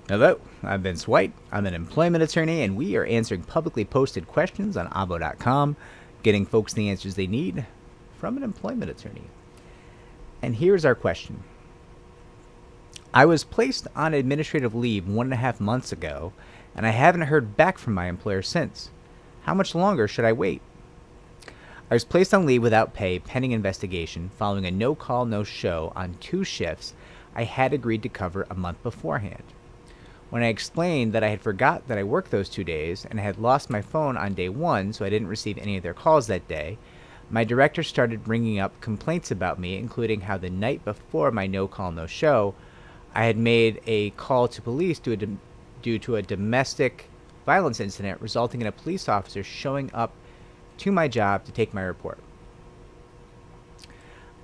Hello, I'm Vince White. I'm an employment attorney, and we are answering publicly posted questions on abo.com, getting folks the answers they need from an employment attorney. And here's our question. I was placed on administrative leave 1.5 months ago, and I haven't heard back from my employer since. How much longer should I wait? I was placed on leave without pay pending investigation following a no-call, no-show on 2 shifts I had agreed to cover a month beforehand. When I explained that I had forgot that I worked those 2 days and had lost my phone on day 1, so I didn't receive any of their calls that day, my director started bringing up complaints about me, including how the night before my no-call, no-show, I had made a call to police due to a domestic violence incident, resulting in a police officer showing up to my job to take my report.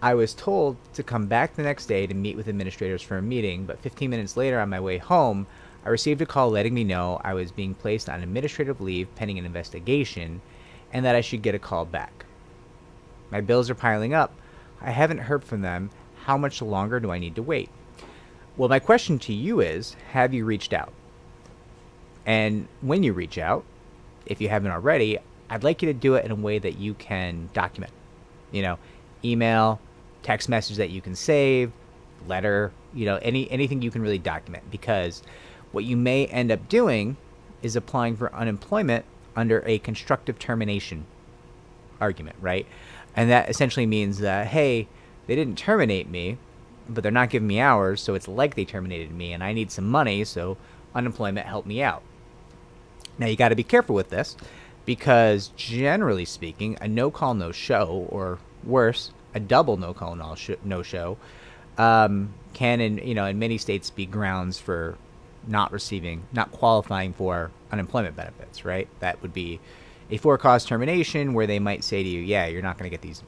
I was told to come back the next day to meet with administrators for a meeting, but 15 minutes later on my way home, I received a call letting me know I was being placed on administrative leave pending an investigation and that I should get a call back. My bills are piling up. I haven't heard from them. How much longer do I need to wait? Well, my question to you is, have you reached out? And when you reach out, if you haven't already, I'd like you to do it in a way that you can document. Email, text message that you can save, letter, anything you can really document. Because what you may end up doing is applying for unemployment under a constructive termination argument, right? And that essentially means that, hey, they didn't terminate me, but they're not giving me hours, so it's like they terminated me, and I need some money, so unemployment helped me out. Now, you got to be careful with this, because generally speaking, a no-call, no-show, or worse, a double no-call, no-show, can, in many states, be grounds for not qualifying for unemployment benefits, right? That would be a for-cause termination where they might say to you, yeah, you're not going to get these,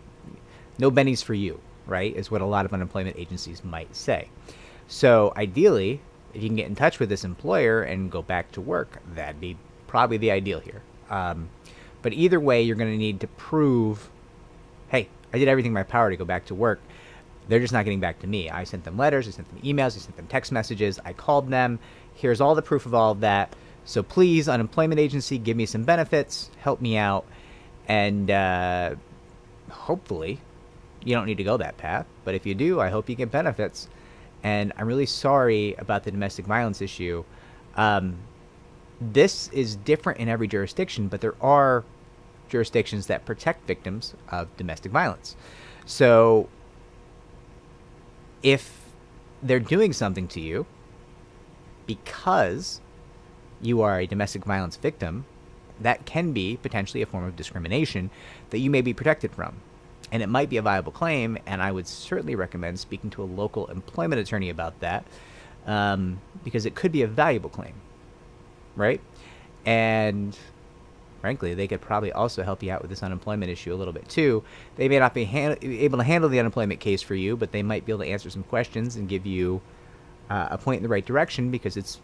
no bennies for you, right, is what a lot of unemployment agencies might say. So ideally, if you can get in touch with this employer and go back to work, that'd be probably the ideal here. But either way, you're going to need to prove, hey, I did everything in my power to go back to work. They're just not getting back to me. I sent them letters, I sent them emails, I sent them text messages, I called them. Here's all the proof of all of that. So please, unemployment agency, give me some benefits, help me out, and hopefully you don't need to go that path. But if you do, I hope you get benefits. And I'm really sorry about the domestic violence issue. This is different in every jurisdiction, but there are jurisdictions that protect victims of domestic violence. So if they're doing something to you because you are a domestic violence victim, that can be potentially a form of discrimination that you may be protected from. And it might be a viable claim, and I would certainly recommend speaking to a local employment attorney about that, because it could be a valuable claim, right? And frankly, they could probably also help you out with this unemployment issue a little bit too. They may not be able to handle the unemployment case for you, but they might be able to answer some questions and give you a point in the right direction, because it's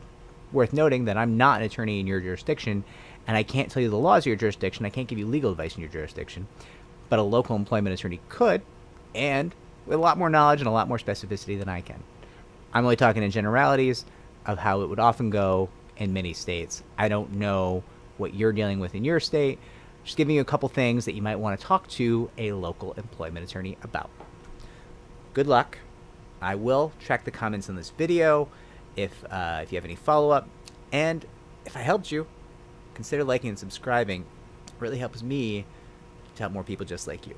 worth noting that I'm not an attorney in your jurisdiction, and I can't tell you the laws of your jurisdiction. I can't give you legal advice in your jurisdiction, but a local employment attorney could, and with a lot more knowledge and a lot more specificity than I can. I'm only talking in generalities of how it would often go in many states. I don't know what you're dealing with in your state. Just giving you a couple things that you might want to talk to a local employment attorney about. Good luck. I will check the comments on this video if you have any follow-up. And if I helped you, consider liking and subscribing. It really helps me to help more people just like you.